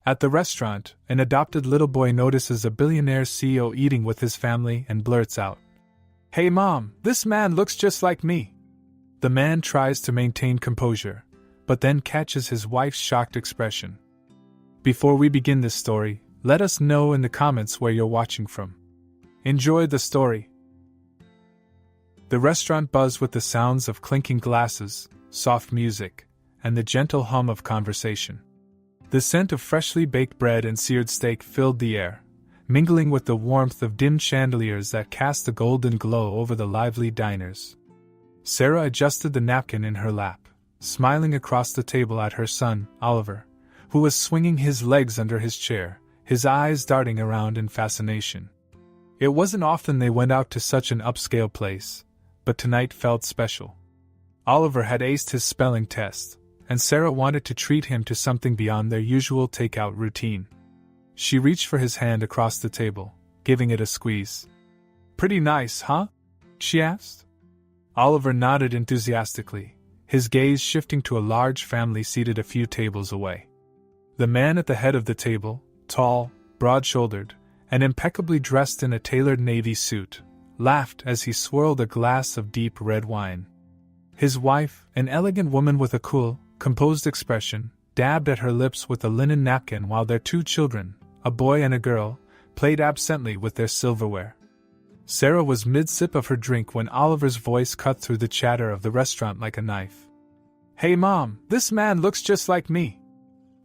At the restaurant, an adopted little boy notices a billionaire CEO eating with his family and blurts out, "Hey Mom, this man looks just like me." The man tries to maintain composure, but then catches his wife's shocked expression. Before we begin this story, let us know in the comments where you're watching from. Enjoy the story. The restaurant buzzed with the sounds of clinking glasses, soft music, and the gentle hum of conversation. The scent of freshly baked bread and seared steak filled the air, mingling with the warmth of dim chandeliers that cast a golden glow over the lively diners. Sarah adjusted the napkin in her lap, smiling across the table at her son, Oliver, who was swinging his legs under his chair, his eyes darting around in fascination. It wasn't often they went out to such an upscale place, but tonight felt special. Oliver had aced his spelling test, and Sarah wanted to treat him to something beyond their usual takeout routine. She reached for his hand across the table, giving it a squeeze. "Pretty nice, huh?" she asked. Oliver nodded enthusiastically, his gaze shifting to a large family seated a few tables away. The man at the head of the table, tall, broad-shouldered, and impeccably dressed in a tailored navy suit, laughed as he swirled a glass of deep red wine. His wife, an elegant woman with a cool, composed expression, dabbed at her lips with a linen napkin while their two children, a boy and a girl, played absently with their silverware. Sarah was mid-sip of her drink when Oliver's voice cut through the chatter of the restaurant like a knife. "Hey Mom, this man looks just like me."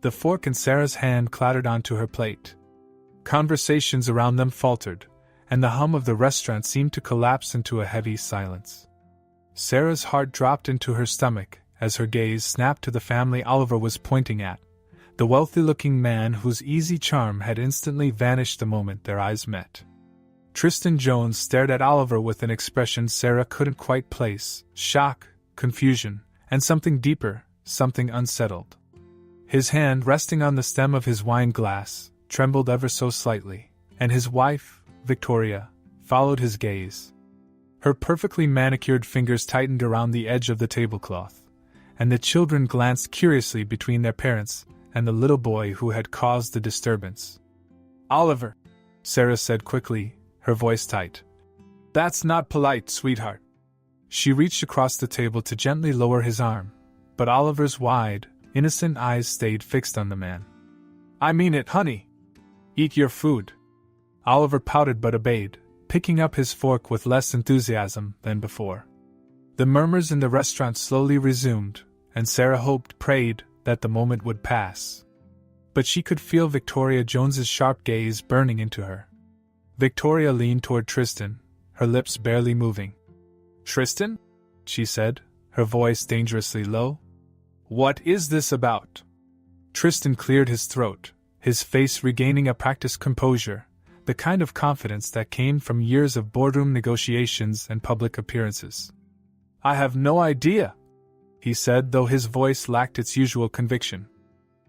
The fork in Sarah's hand clattered onto her plate. Conversations around them faltered, and the hum of the restaurant seemed to collapse into a heavy silence. Sarah's heart dropped into her stomach as her gaze snapped to the family Oliver was pointing at, the wealthy-looking man whose easy charm had instantly vanished the moment their eyes met. Tristan Jones stared at Oliver with an expression Sarah couldn't quite place: shock, confusion, and something deeper, something unsettled. His hand, resting on the stem of his wine glass, trembled ever so slightly, and his wife, Victoria, followed his gaze. Her perfectly manicured fingers tightened around the edge of the tablecloth, and the children glanced curiously between their parents and the little boy who had caused the disturbance. "Oliver," Sarah said quickly, her voice tight. "That's not polite, sweetheart." She reached across the table to gently lower his arm, but Oliver's wide, innocent eyes stayed fixed on the man. "I mean it, honey. Eat your food." Oliver pouted but obeyed, picking up his fork with less enthusiasm than before. The murmurs in the restaurant slowly resumed, and Sarah hoped, prayed, that the moment would pass. But she could feel Victoria Jones's sharp gaze burning into her. Victoria leaned toward Tristan, her lips barely moving. "Tristan?" she said, her voice dangerously low. "What is this about?" Tristan cleared his throat, his face regaining a practiced composure, the kind of confidence that came from years of boardroom negotiations and public appearances. "I have no idea," he said, though his voice lacked its usual conviction.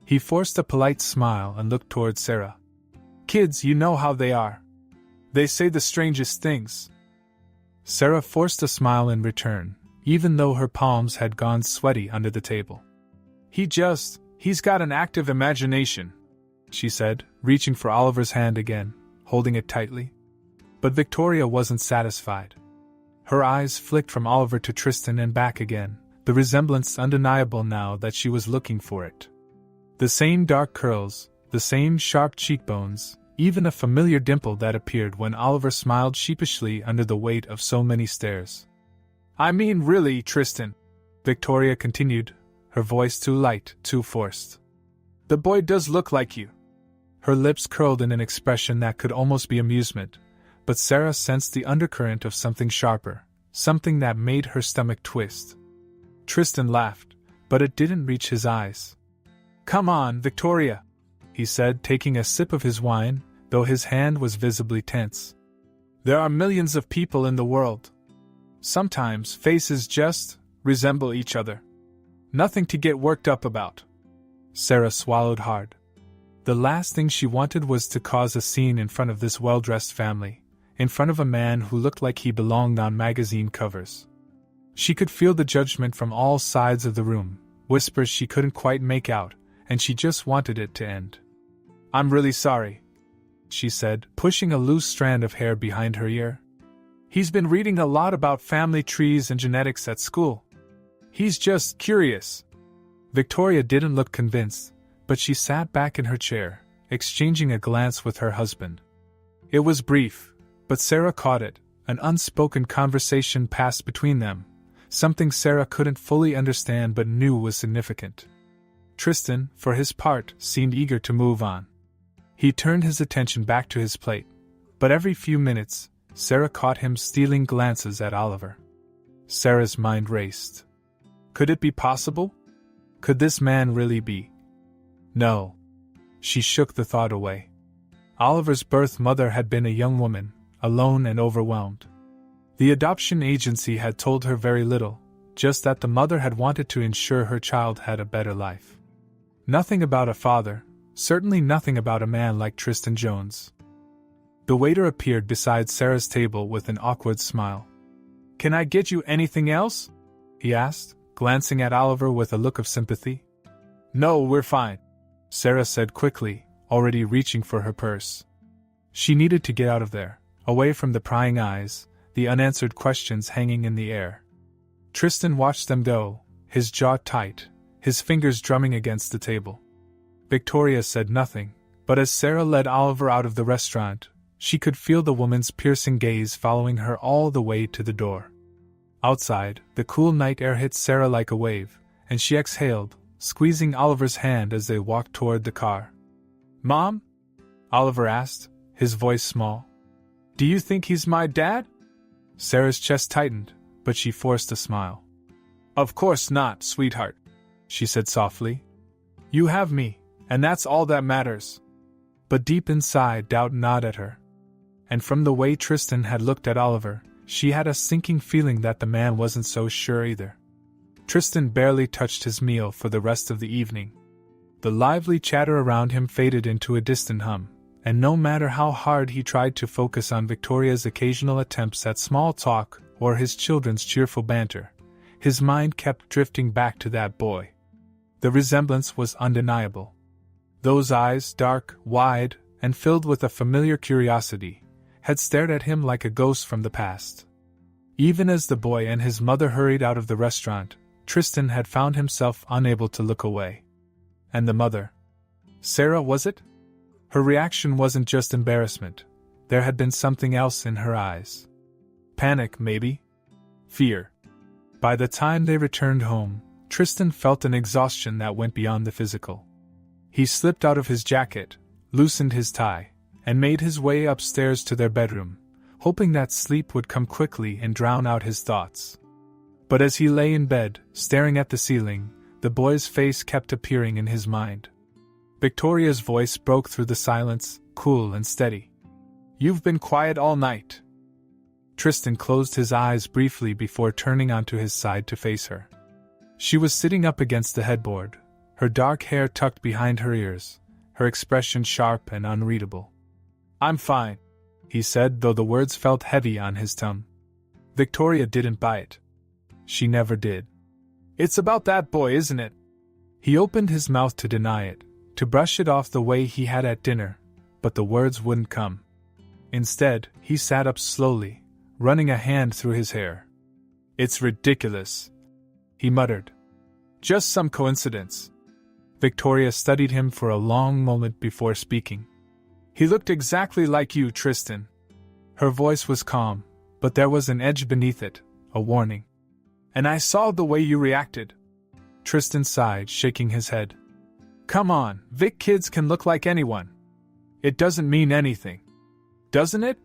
He forced a polite smile and looked toward Sarah. "Kids, you know how they are. They say the strangest things." Sarah forced a smile in return, even though her palms had gone sweaty under the table. He's got an active imagination," she said, reaching for Oliver's hand again, holding it tightly. But Victoria wasn't satisfied. Her eyes flicked from Oliver to Tristan and back again, the resemblance undeniable now that she was looking for it. The same dark curls, the same sharp cheekbones, even a familiar dimple that appeared when Oliver smiled sheepishly under the weight of so many stares. "I mean really, Tristan," Victoria continued, her voice too light, too forced. "The boy does look like you." Her lips curled in an expression that could almost be amusement, but Sarah sensed the undercurrent of something sharper, something that made her stomach twist. Tristan laughed, but it didn't reach his eyes. "Come on, Victoria," he said, taking a sip of his wine, though his hand was visibly tense. "There are millions of people in the world. Sometimes faces just resemble each other. Nothing to get worked up about." Sarah swallowed hard. The last thing she wanted was to cause a scene in front of this well-dressed family, in front of a man who looked like he belonged on magazine covers. She could feel the judgment from all sides of the room, whispers she couldn't quite make out, and she just wanted it to end. I'm really sorry, she said, pushing a loose strand of hair behind her ear. He's been reading a lot about family trees and genetics at school. He's just curious. Victoria didn't look convinced, but she sat back in her chair, exchanging a glance with her husband. It was brief, but Sarah caught it. An unspoken conversation passed between them, something Sarah couldn't fully understand but knew was significant. Tristan, for his part, seemed eager to move on. He turned his attention back to his plate, but every few minutes, Sarah caught him stealing glances at Oliver. Sarah's mind raced. Could it be possible? Could this man really be? No. She shook the thought away. Oliver's birth mother had been a young woman, alone and overwhelmed. The adoption agency had told her very little, just that the mother had wanted to ensure her child had a better life. Nothing about a father, certainly nothing about a man like Tristan Jones. The waiter appeared beside Sarah's table with an awkward smile. "Can I get you anything else?" he asked, glancing at Oliver with a look of sympathy. "No, we're fine," Sarah said quickly, already reaching for her purse. She needed to get out of there, away from the prying eyes, the unanswered questions hanging in the air. Tristan watched them go, his jaw tight, his fingers drumming against the table. Victoria said nothing, but as Sarah led Oliver out of the restaurant, she could feel the woman's piercing gaze following her all the way to the door. Outside, the cool night air hit Sarah like a wave, and she exhaled, squeezing Oliver's hand as they walked toward the car. "Mom?" Oliver asked, his voice small. "Do you think he's my dad?" Sarah's chest tightened, but she forced a smile. "Of course not, sweetheart," she said softly. "You have me, and that's all that matters." But deep inside, doubt gnawed at her. And from the way Tristan had looked at Oliver, she had a sinking feeling that the man wasn't so sure either. Tristan barely touched his meal for the rest of the evening. The lively chatter around him faded into a distant hum, and no matter how hard he tried to focus on Victoria's occasional attempts at small talk or his children's cheerful banter, his mind kept drifting back to that boy. The resemblance was undeniable. Those eyes, dark, wide, and filled with a familiar curiosity, had stared at him like a ghost from the past. Even as the boy and his mother hurried out of the restaurant, Tristan had found himself unable to look away. And the mother? Sarah, was it? Her reaction wasn't just embarrassment. There had been something else in her eyes. Panic, maybe? Fear. By the time they returned home, Tristan felt an exhaustion that went beyond the physical. He slipped out of his jacket, loosened his tie, and made his way upstairs to their bedroom, hoping that sleep would come quickly and drown out his thoughts. But as he lay in bed, staring at the ceiling, the boy's face kept appearing in his mind. Victoria's voice broke through the silence, cool and steady. "You've been quiet all night." Tristan closed his eyes briefly before turning onto his side to face her. She was sitting up against the headboard, her dark hair tucked behind her ears, her expression sharp and unreadable. "I'm fine," he said, though the words felt heavy on his tongue. Victoria didn't buy it. She never did. "It's about that boy, isn't it?" He opened his mouth to deny it, to brush it off the way he had at dinner, but the words wouldn't come. Instead, he sat up slowly, running a hand through his hair. "It's ridiculous," he muttered. "Just some coincidence." Victoria studied him for a long moment before speaking. "He looked exactly like you, Tristan." Her voice was calm, but there was an edge beneath it, a warning. "And I saw the way you reacted." Tristan sighed, shaking his head. "Come on, Vic, kids can look like anyone. It doesn't mean anything. Doesn't it?"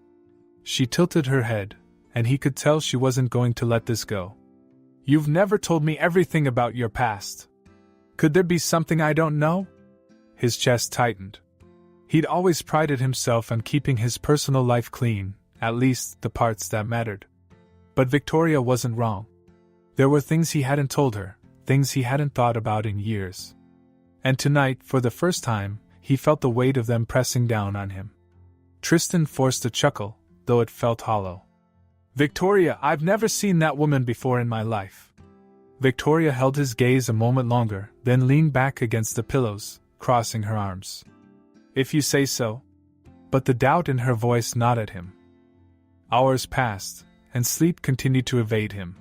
She tilted her head, and he could tell she wasn't going to let this go. "You've never told me everything about your past. Could there be something I don't know?" His chest tightened. He'd always prided himself on keeping his personal life clean, at least the parts that mattered. But Victoria wasn't wrong. There were things he hadn't told her, things he hadn't thought about in years. And tonight, for the first time, he felt the weight of them pressing down on him. Tristan forced a chuckle, though it felt hollow. "Victoria, I've never seen that woman before in my life." Victoria held his gaze a moment longer, then leaned back against the pillows, crossing her arms. If you say so. But the doubt in her voice gnawed at him. Hours passed, and sleep continued to evade him.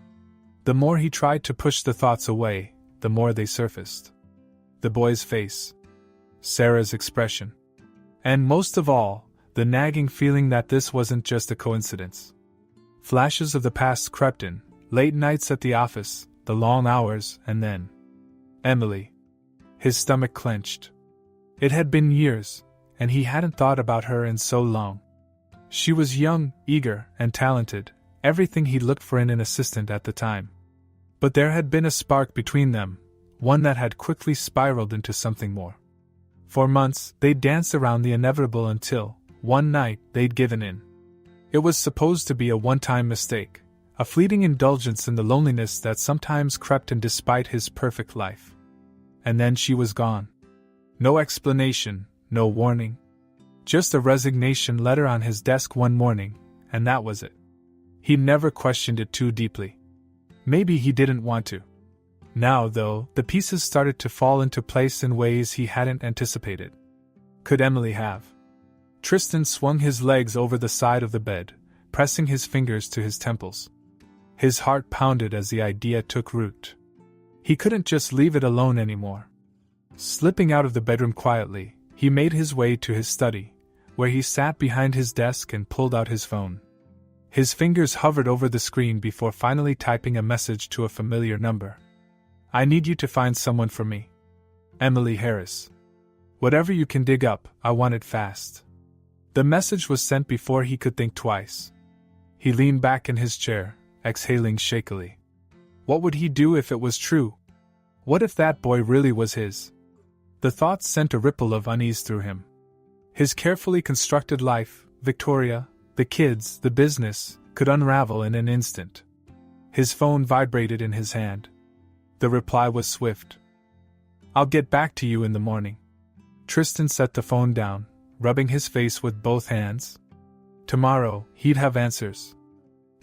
The more he tried to push the thoughts away, the more they surfaced. The boy's face. Sarah's expression. And most of all, the nagging feeling that this wasn't just a coincidence. Flashes of the past crept in, late nights at the office, the long hours, and then Emily. His stomach clenched. It had been years, and he hadn't thought about her in so long. She was young, eager, and talented, everything he looked for in an assistant at the time. But there had been a spark between them, one that had quickly spiraled into something more. For months, they'd danced around the inevitable until, one night, they'd given in. It was supposed to be a one-time mistake, a fleeting indulgence in the loneliness that sometimes crept in despite his perfect life. And then she was gone. No explanation, no warning. Just a resignation letter on his desk one morning, and that was it. He never questioned it too deeply. Maybe he didn't want to. Now, though, the pieces started to fall into place in ways he hadn't anticipated. Could Emily have? Tristan swung his legs over the side of the bed, pressing his fingers to his temples. His heart pounded as the idea took root. He couldn't just leave it alone anymore. Slipping out of the bedroom quietly, he made his way to his study, where he sat behind his desk and pulled out his phone. His fingers hovered over the screen before finally typing a message to a familiar number. I need you to find someone for me. Emily Harris. Whatever you can dig up, I want it fast. The message was sent before he could think twice. He leaned back in his chair, exhaling shakily. What would he do if it was true? What if that boy really was his? The thoughts sent a ripple of unease through him. His carefully constructed life, Victoria, the kids, the business, could unravel in an instant. His phone vibrated in his hand. The reply was swift. I'll get back to you in the morning. Tristan set the phone down, rubbing his face with both hands. Tomorrow, he'd have answers.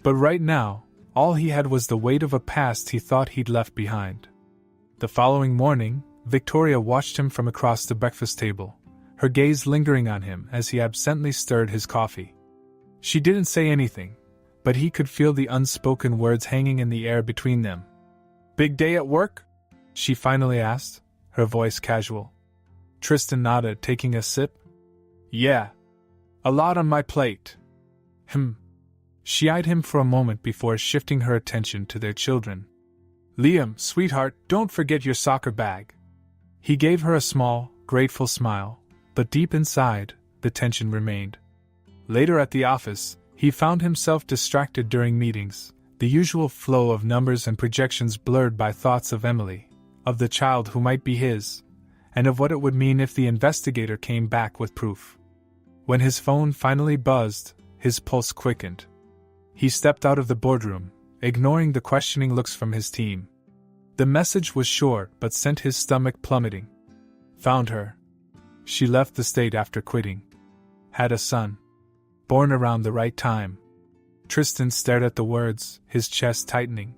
But right now, all he had was the weight of a past he thought he'd left behind. The following morning, Victoria watched him from across the breakfast table, her gaze lingering on him as he absently stirred his coffee. She didn't say anything, but he could feel the unspoken words hanging in the air between them. Big day at work? She finally asked, her voice casual. Tristan nodded, taking a sip. Yeah. A lot on my plate. She eyed him for a moment before shifting her attention to their children. Liam, sweetheart, don't forget your soccer bag. He gave her a small, grateful smile, but deep inside, the tension remained. Later at the office, he found himself distracted during meetings, the usual flow of numbers and projections blurred by thoughts of Emily, of the child who might be his, and of what it would mean if the investigator came back with proof. When his phone finally buzzed, his pulse quickened. He stepped out of the boardroom, ignoring the questioning looks from his team. The message was short but sent his stomach plummeting. Found her. She left the state after quitting. Had a son. Born around the right time. Tristan stared at the words, his chest tightening.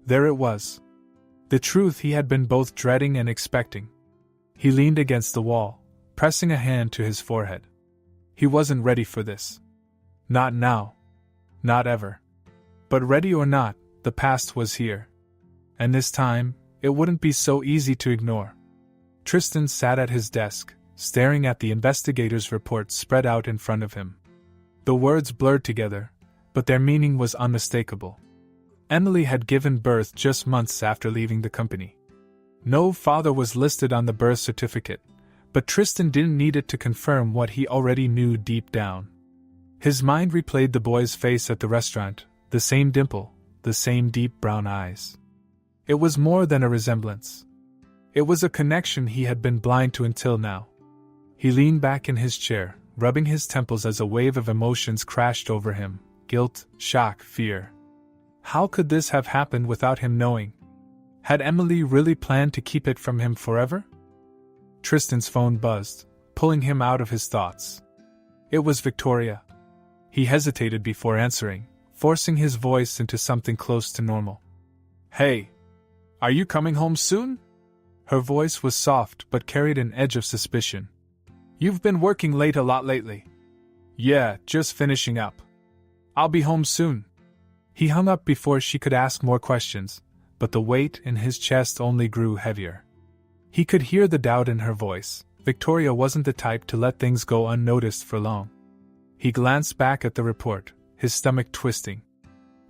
There it was. The truth he had been both dreading and expecting. He leaned against the wall, pressing a hand to his forehead. He wasn't ready for this. Not now. Not ever. But ready or not, the past was here. And this time, it wouldn't be so easy to ignore. Tristan sat at his desk, staring at the investigator's report spread out in front of him. The words blurred together, but their meaning was unmistakable. Emily had given birth just months after leaving the company. No father was listed on the birth certificate, but Tristan didn't need it to confirm what he already knew deep down. His mind replayed the boy's face at the restaurant, the same dimple, the same deep brown eyes. It was more than a resemblance. It was a connection he had been blind to until now. He leaned back in his chair, rubbing his temples as a wave of emotions crashed over him. Guilt, shock, fear. How could this have happened without him knowing? Had Emily really planned to keep it from him forever? Tristan's phone buzzed, pulling him out of his thoughts. It was Victoria. He hesitated before answering, forcing his voice into something close to normal. Hey, are you coming home soon? Her voice was soft but carried an edge of suspicion. You've been working late a lot lately. Yeah, just finishing up. I'll be home soon. He hung up before she could ask more questions, but the weight in his chest only grew heavier. He could hear the doubt in her voice. Victoria wasn't the type to let things go unnoticed for long. He glanced back at the report, his stomach twisting.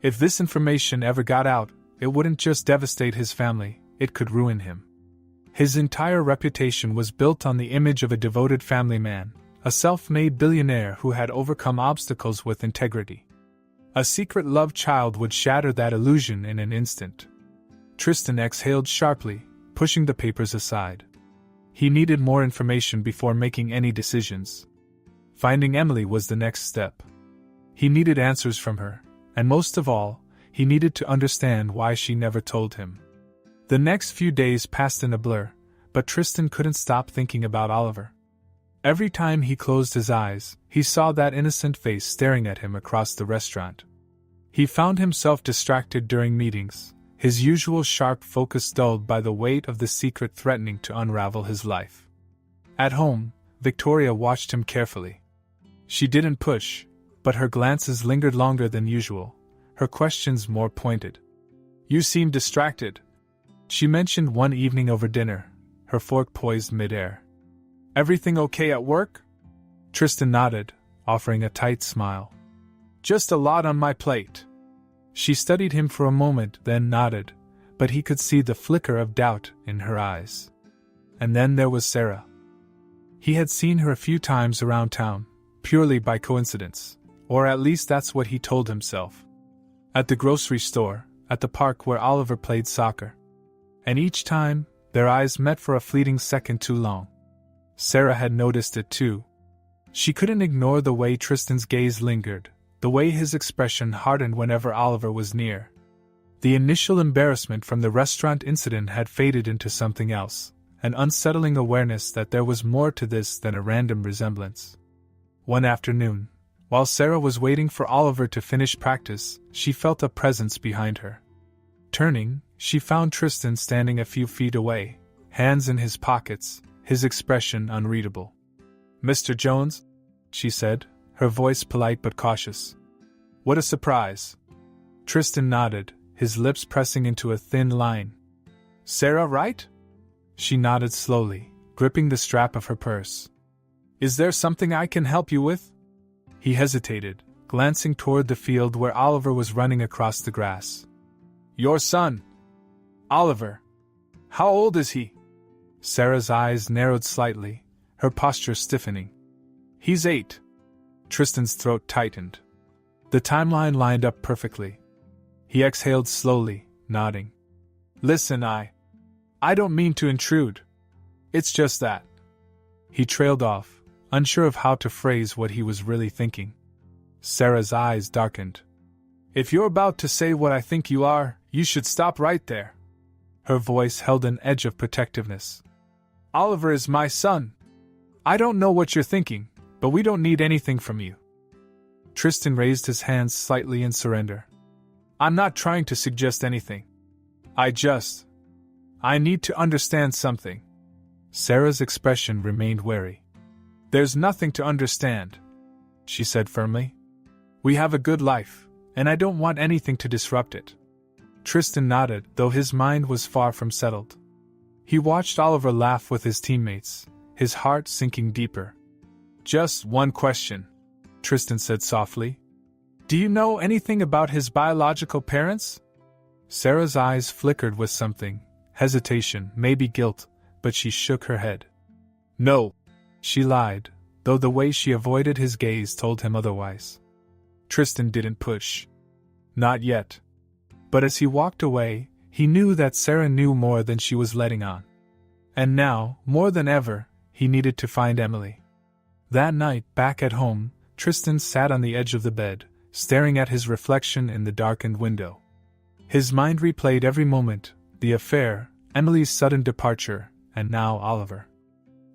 If this information ever got out, it wouldn't just devastate his family, it could ruin him. His entire reputation was built on the image of a devoted family man, a self-made billionaire who had overcome obstacles with integrity. A secret love child would shatter that illusion in an instant. Tristan exhaled sharply, pushing the papers aside. He needed more information before making any decisions. Finding Emily was the next step. He needed answers from her, and most of all, he needed to understand why she never told him. The next few days passed in a blur, but Tristan couldn't stop thinking about Oliver. Every time he closed his eyes, he saw that innocent face staring at him across the restaurant. He found himself distracted during meetings, his usual sharp focus dulled by the weight of the secret threatening to unravel his life. At home, Victoria watched him carefully. She didn't push, but her glances lingered longer than usual, her questions more pointed. "You seem distracted," she mentioned one evening over dinner, her fork poised midair. "Everything okay at work?" Tristan nodded, offering a tight smile. "Just a lot on my plate." She studied him for a moment, then nodded, but he could see the flicker of doubt in her eyes. And then there was Sarah. He had seen her a few times around town, purely by coincidence, or at least that's what he told himself. At the grocery store, at the park where Oliver played soccer. And each time, their eyes met for a fleeting second too long. Sarah had noticed it too. She couldn't ignore the way Tristan's gaze lingered, the way his expression hardened whenever Oliver was near. The initial embarrassment from the restaurant incident had faded into something else, an unsettling awareness that there was more to this than a random resemblance. One afternoon, while Sarah was waiting for Oliver to finish practice, she felt a presence behind her. Turning, she found Tristan standing a few feet away, hands in his pockets, his expression unreadable. "Mr. Jones?" she said, her voice polite but cautious. "What a surprise." Tristan nodded, his lips pressing into a thin line. "Sarah, right?" She nodded slowly, gripping the strap of her purse. "Is there something I can help you with?" He hesitated, glancing toward the field where Oliver was running across the grass. "Your son, Oliver. How old is he?" Sarah's eyes narrowed slightly, her posture stiffening. "He's 8. Tristan's throat tightened. The timeline lined up perfectly. He exhaled slowly, nodding. "Listen, I don't mean to intrude. It's just that." He trailed off, unsure of how to phrase what he was really thinking. Sarah's eyes darkened. "If you're about to say what I think you are, you should stop right there." Her voice held an edge of protectiveness. "Oliver is my son. I don't know what you're thinking, but we don't need anything from you." Tristan raised his hands slightly in surrender. "I'm not trying to suggest anything. I need to understand something." Sarah's expression remained wary. "There's nothing to understand," she said firmly. "We have a good life, and I don't want anything to disrupt it." Tristan nodded, though his mind was far from settled. He watched Oliver laugh with his teammates, his heart sinking deeper. "Just one question," Tristan said softly. "Do you know anything about his biological parents?" Sarah's eyes flickered with something, hesitation, maybe guilt, but she shook her head. "No," she lied, though the way she avoided his gaze told him otherwise. Tristan didn't push. Not yet. But as he walked away, he knew that Sarah knew more than she was letting on. And now, more than ever, he needed to find Emily. That night, back at home, Tristan sat on the edge of the bed, staring at his reflection in the darkened window. His mind replayed every moment, the affair, Emily's sudden departure, and now Oliver.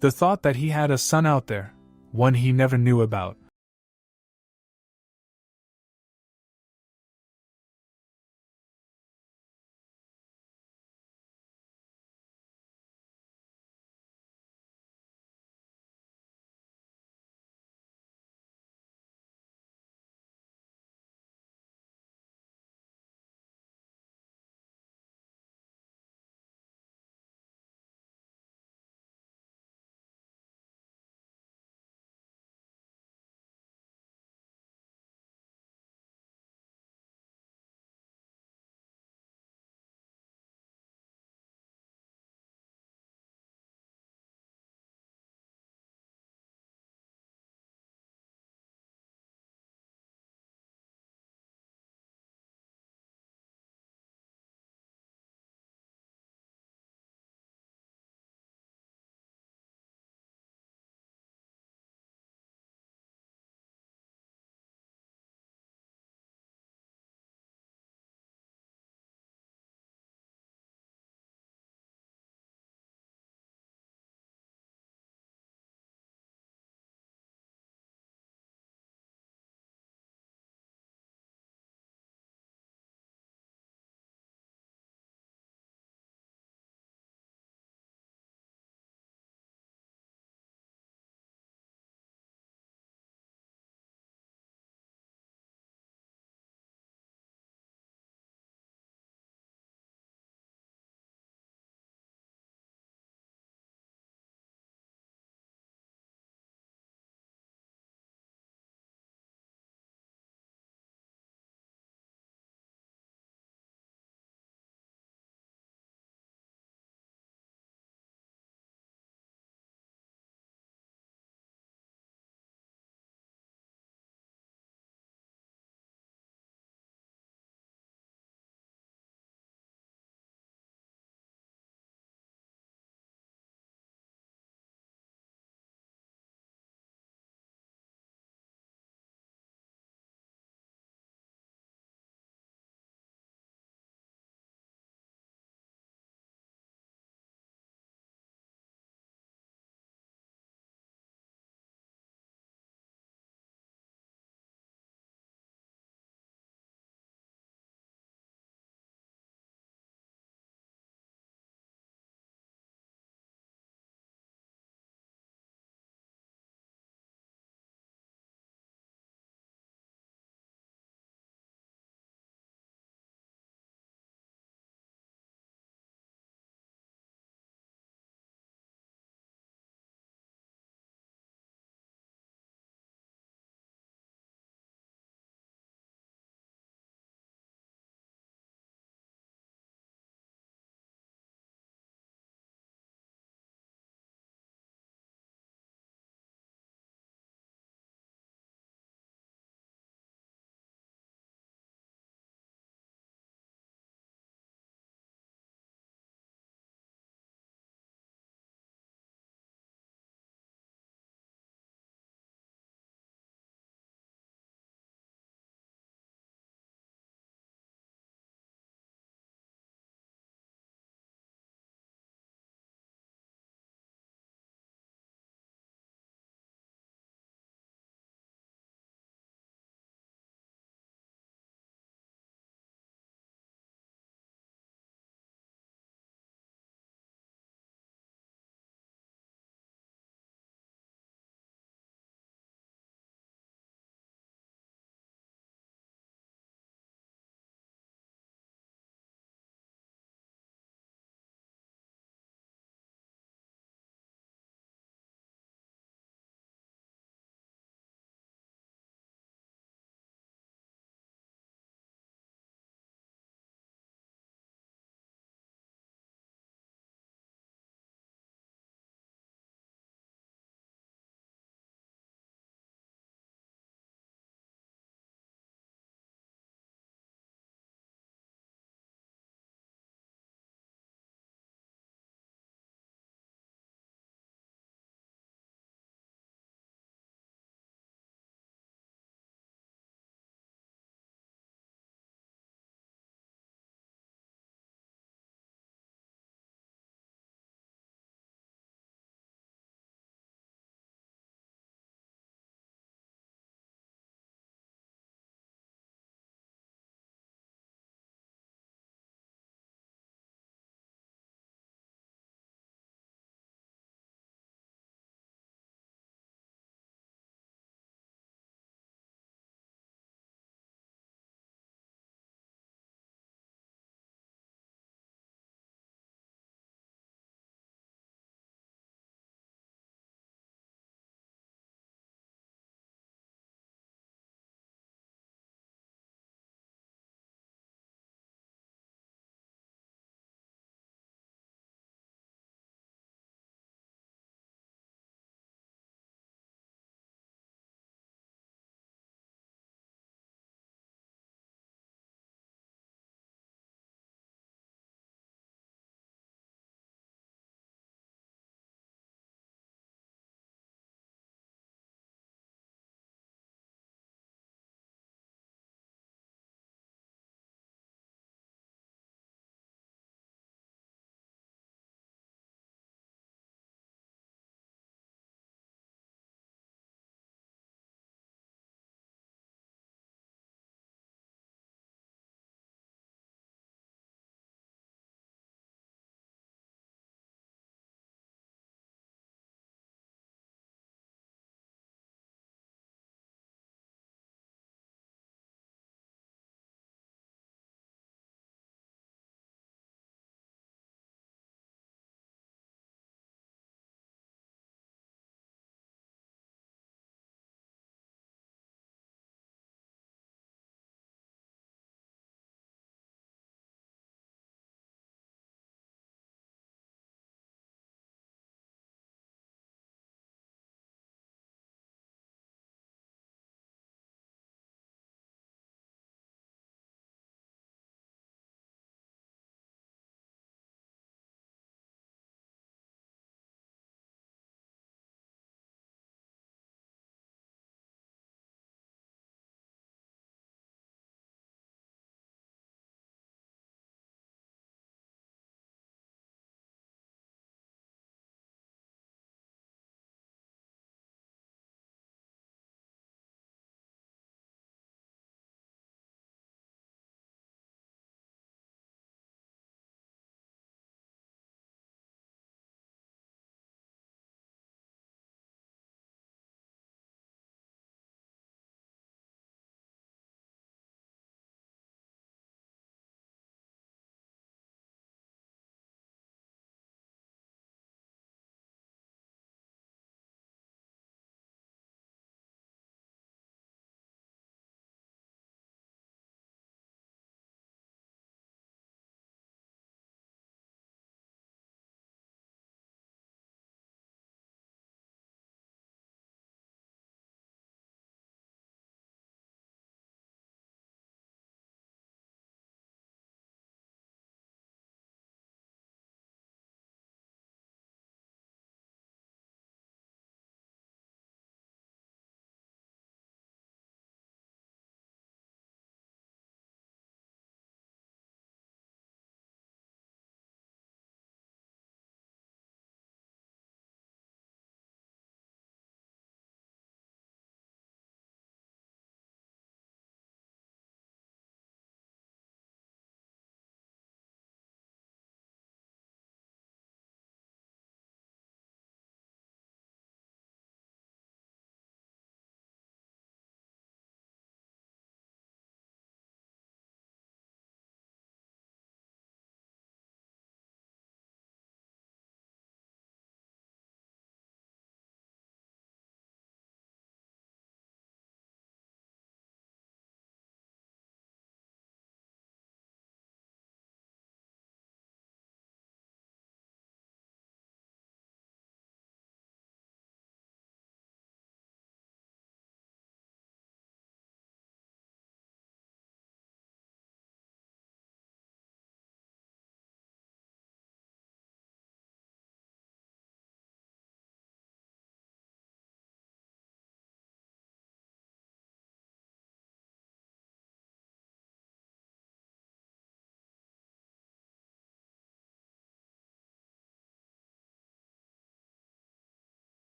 The thought that he had a son out there, one he never knew about,